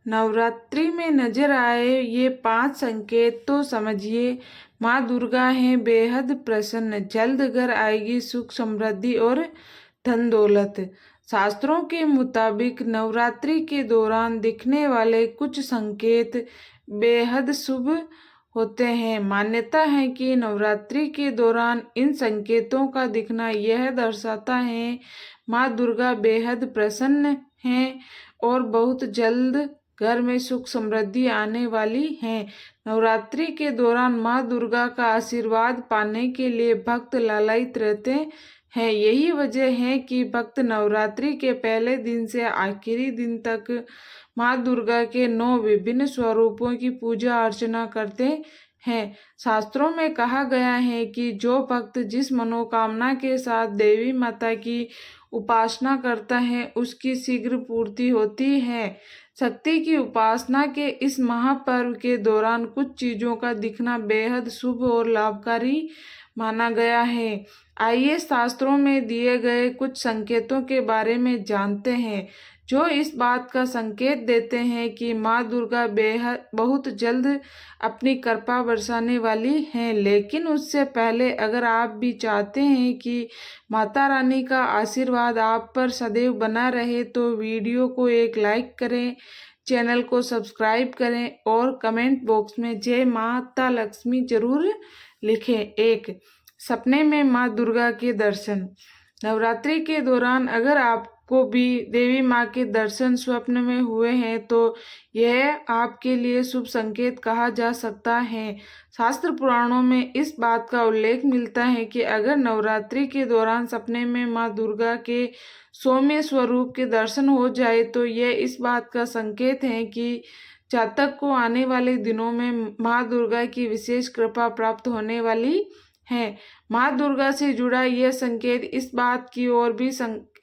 नवरात्रि में नजर आए ये 5 संकेत तो समझिए माँ दुर्गा हैं बेहद प्रसन्न। जल्द घर आएगी सुख समृद्धि और धन दौलत। शास्त्रों के मुताबिक नवरात्रि के दौरान दिखने वाले कुछ संकेत बेहद शुभ होते हैं। मान्यता है कि नवरात्रि के दौरान इन संकेतों का दिखना यह दर्शाता है माँ दुर्गा बेहद प्रसन्न हैं और बहुत जल्द घर में सुख समृद्धि आने वाली है। नवरात्रि के दौरान माँ दुर्गा का आशीर्वाद पाने के लिए भक्त लालायित रहते हैं। यही वजह है कि भक्त नवरात्रि के पहले दिन से आखिरी दिन तक माँ दुर्गा के 9 विभिन्न स्वरूपों की पूजा अर्चना करते हैं। शास्त्रों में कहा गया है कि जो भक्त जिस मनोकामना के साथ देवी माता की उपासना करता है उसकी शीघ्र पूर्ति होती है। शक्ति की उपासना के इस महापर्व के दौरान कुछ चीजों का दिखना बेहद शुभ और लाभकारी माना गया है। आइए शास्त्रों में दिए गए कुछ संकेतों के बारे में जानते हैं जो इस बात का संकेत देते हैं कि माँ दुर्गा बेहद बहुत जल्द अपनी कृपा बरसाने वाली हैं। लेकिन उससे पहले अगर आप भी चाहते हैं कि माता रानी का आशीर्वाद आप पर सदैव बना रहे तो वीडियो को एक लाइक करें, चैनल को सब्सक्राइब करें और कमेंट बॉक्स में जय माता लक्ष्मी जरूर लिखें। 1. सपने में माँ दुर्गा के दर्शन। नवरात्रि के दौरान अगर आपको भी देवी माँ के दर्शन स्वप्न में हुए हैं तो यह आपके लिए शुभ संकेत कहा जा सकता है। शास्त्र पुराणों में इस बात का उल्लेख मिलता है कि अगर नवरात्रि के दौरान सपने में माँ दुर्गा के सौम्य स्वरूप के दर्शन हो जाए तो यह इस बात का संकेत है कि जातक को आने वाले दिनों में माँ दुर्गा की विशेष कृपा प्राप्त होने वाली है। माँ दुर्गा से जुड़ा यह संकेत इस बात की ओर भी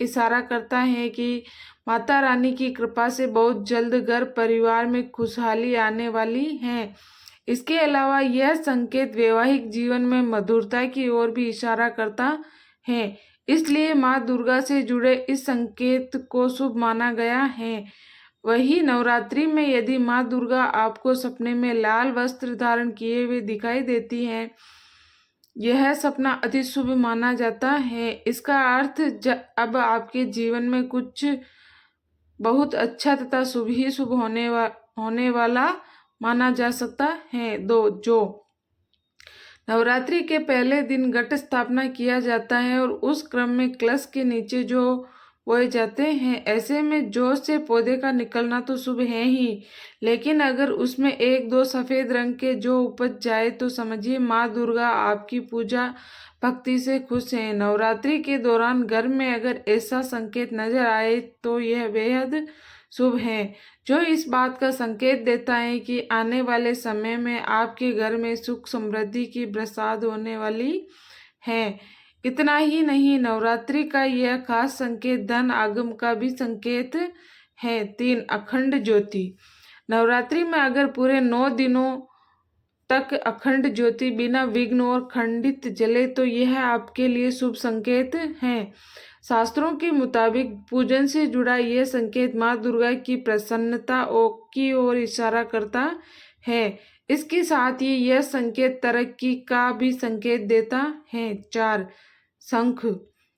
इशारा करता है कि माता रानी की कृपा से बहुत जल्द घर परिवार में खुशहाली आने वाली है। इसके अलावा यह संकेत वैवाहिक जीवन में मधुरता की ओर भी इशारा करता है। इसलिए माँ दुर्गा से जुड़े इस संकेत को शुभ माना गया है। वही नवरात्रि में यदि माँ दुर्गा आपको सपने में लाल वस्त्र धारण किए हुए दिखाई देती है यह सपना अति शुभ माना जाता है। इसका अर्थ अब आपके जीवन में कुछ बहुत अच्छा तथा शुभ ही शुभ होने वाला माना जा सकता है। 2. जो नवरात्रि के पहले दिन घट स्थापना किया जाता है और उस क्रम में कलश के नीचे जो बोए जाते हैं। ऐसे में जौ से पौधे का निकलना तो शुभ है ही, लेकिन अगर उसमें 1-2 सफेद रंग के जौ उपज जाए तो समझिए माँ दुर्गा आपकी पूजा भक्ति से खुश हैं। नवरात्रि के दौरान घर में अगर ऐसा संकेत नजर आए तो यह बेहद शुभ है, जो इस बात का संकेत देता है कि आने वाले समय में आपके घर में सुख समृद्धि की बरसात होने वाली है। इतना ही नहीं, नवरात्रि का यह खास संकेत धन आगम का भी संकेत है। 3. अखंड ज्योति। नवरात्रि में अगर पूरे 9 दिनों तक अखंड ज्योति बिना विघ्न और खंडित जले तो यह आपके लिए शुभ संकेत है। शास्त्रों के मुताबिक पूजन से जुड़ा यह संकेत माँ दुर्गा की प्रसन्नता की ओर इशारा करता है। इसके साथ ही यह संकेत तरक्की का भी संकेत देता है। 4. शंख।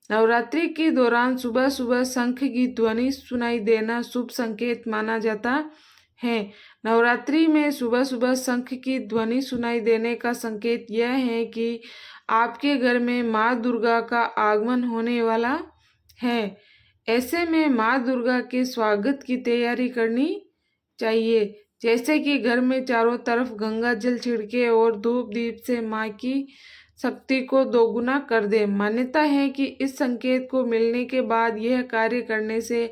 नवरात्रि के दौरान सुबह सुबह शंख की ध्वनि सुनाई देना शुभ संकेत माना जाता है। नवरात्रि में सुबह सुबह शंख की ध्वनि सुनाई देने का संकेत यह है कि आपके घर में माँ दुर्गा का आगमन होने वाला है। ऐसे में माँ दुर्गा के स्वागत की तैयारी करनी चाहिए, जैसे कि घर में चारों तरफ गंगा जल छिड़के और धूप दीप से माँ की शक्ति को दोगुना कर दे। मान्यता है कि इस संकेत को मिलने के बाद यह कार्य करने से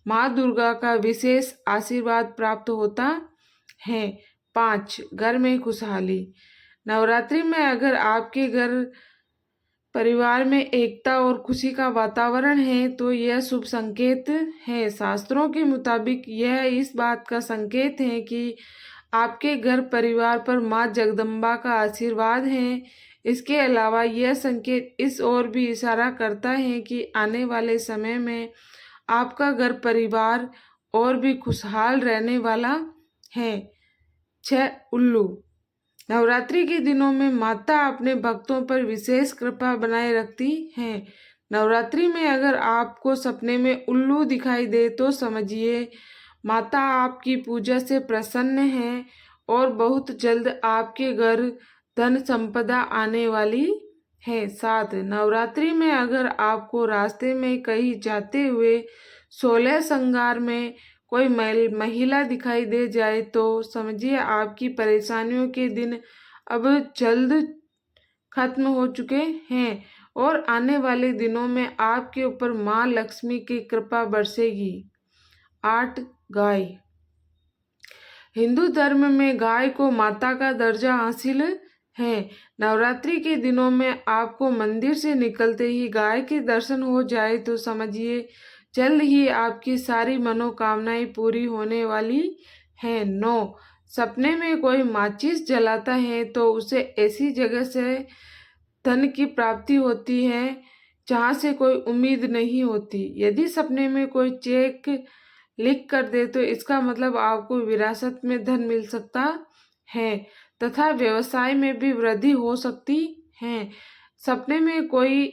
माँ दुर्गा का विशेष आशीर्वाद प्राप्त होता है। 5. घर में खुशहाली। नवरात्रि में अगर आपके घर परिवार में एकता और खुशी का वातावरण है तो यह शुभ संकेत है। शास्त्रों के मुताबिक यह इस बात का संकेत है कि आपके घर परिवार पर माँ जगदम्बा का आशीर्वाद है। इसके अलावा यह संकेत इस ओर भी इशारा करता है कि आने वाले समय में आपका घर परिवार और भी खुशहाल रहने वाला है। 6 उल्लू। नवरात्रि के दिनों में माता अपने भक्तों पर विशेष कृपा बनाए रखती है। नवरात्रि में अगर आपको सपने में उल्लू दिखाई दे तो समझिए माता आपकी पूजा से प्रसन्न है और बहुत जल्द आपके घर धन संपदा आने वाली है। 7 नवरात्रि में अगर आपको रास्ते में कहीं जाते हुए 16 श्रृंगार में कोई महिला दिखाई दे जाए तो समझिए आपकी परेशानियों के दिन अब जल्द खत्म हो चुके हैं और आने वाले दिनों में आपके ऊपर माँ लक्ष्मी की कृपा बरसेगी। 8 गाय। हिंदू धर्म में गाय को माता का दर्जा हासिल है। नवरात्रि के दिनों में आपको मंदिर से निकलते ही गाय के दर्शन हो जाए तो समझिए जल्द ही आपकी सारी मनोकामनाएं पूरी होने वाली हैं। 9 सपने में कोई माचिस जलाता है तो उसे ऐसी जगह से धन की प्राप्ति होती है जहाँ से कोई उम्मीद नहीं होती। यदि सपने में कोई चेक लिख कर दे तो इसका मतलब आपको विरासत में धन मिल सकता है तथा व्यवसाय में भी वृद्धि हो सकती है। सपने में कोई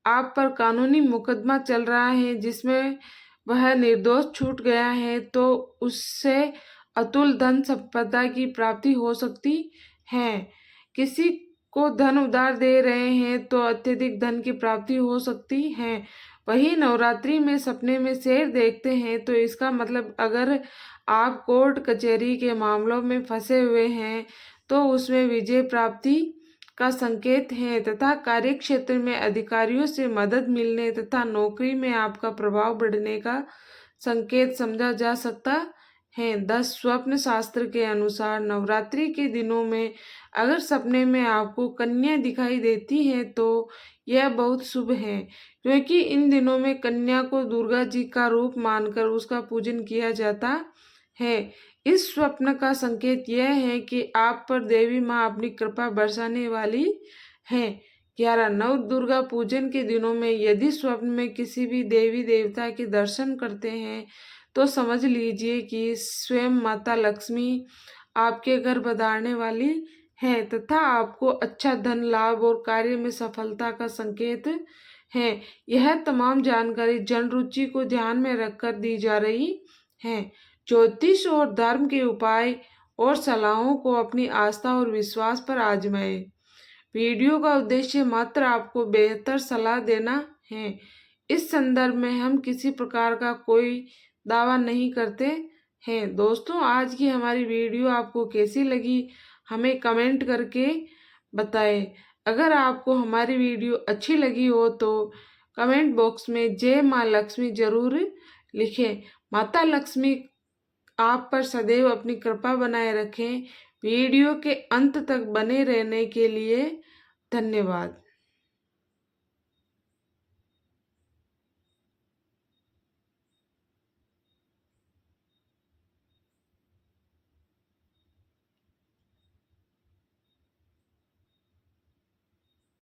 आप पर कानूनी मुकदमा चल रहा है जिसमें वह निर्दोष छूट गया है तो उससे अतुल धन संपदा की प्राप्ति हो सकती है। किसी को धन उधार दे रहे हैं तो अत्यधिक धन की प्राप्ति हो सकती है। वही नवरात्रि में सपने में शेर देखते हैं तो इसका मतलब अगर आप कोर्ट कचहरी के मामलों में फंसे हुए हैं तो उसमें विजय प्राप्ति का संकेत है तथा कार्य क्षेत्र में अधिकारियों से मदद मिलने तथा नौकरी में आपका प्रभाव बढ़ने का संकेत समझा जा सकता है। 10 स्वप्न शास्त्र के अनुसार नवरात्रि के दिनों में अगर सपने में आपको कन्या दिखाई देती है तो यह बहुत शुभ है क्योंकि इन दिनों में कन्या को दुर्गा जी का रूप मानकर उसका पूजन किया जाता है। इस स्वप्न का संकेत यह है कि आप पर देवी माँ अपनी कृपा बरसाने वाली है। 11 नव दुर्गा पूजन के दिनों में यदि स्वप्न में किसी भी देवी देवता के दर्शन करते हैं तो समझ लीजिए कि स्वयं माता लक्ष्मी आपके घर पधारने वाली है तथा आपको अच्छा धन लाभ और कार्य में सफलता का संकेत है। यह तमाम जानकारी जन रुचि को ध्यान में रखकर दी जा रही है। ज्योतिष और धर्म के उपाय और सलाहों को अपनी आस्था और विश्वास पर आजमाएं। वीडियो का उद्देश्य मात्र आपको बेहतर सलाह देना है। इस संदर्भ में हम किसी प्रकार का कोई दावा नहीं करते हैं। दोस्तों, आज की हमारी वीडियो आपको कैसी लगी हमें कमेंट करके बताएं। अगर आपको हमारी वीडियो अच्छी लगी हो तो कमेंट बॉक्स में जय माँ लक्ष्मी जरूर लिखें। माता लक्ष्मी आप पर सदैव अपनी कृपा बनाए रखें। वीडियो के अंत तक बने रहने के लिए धन्यवाद।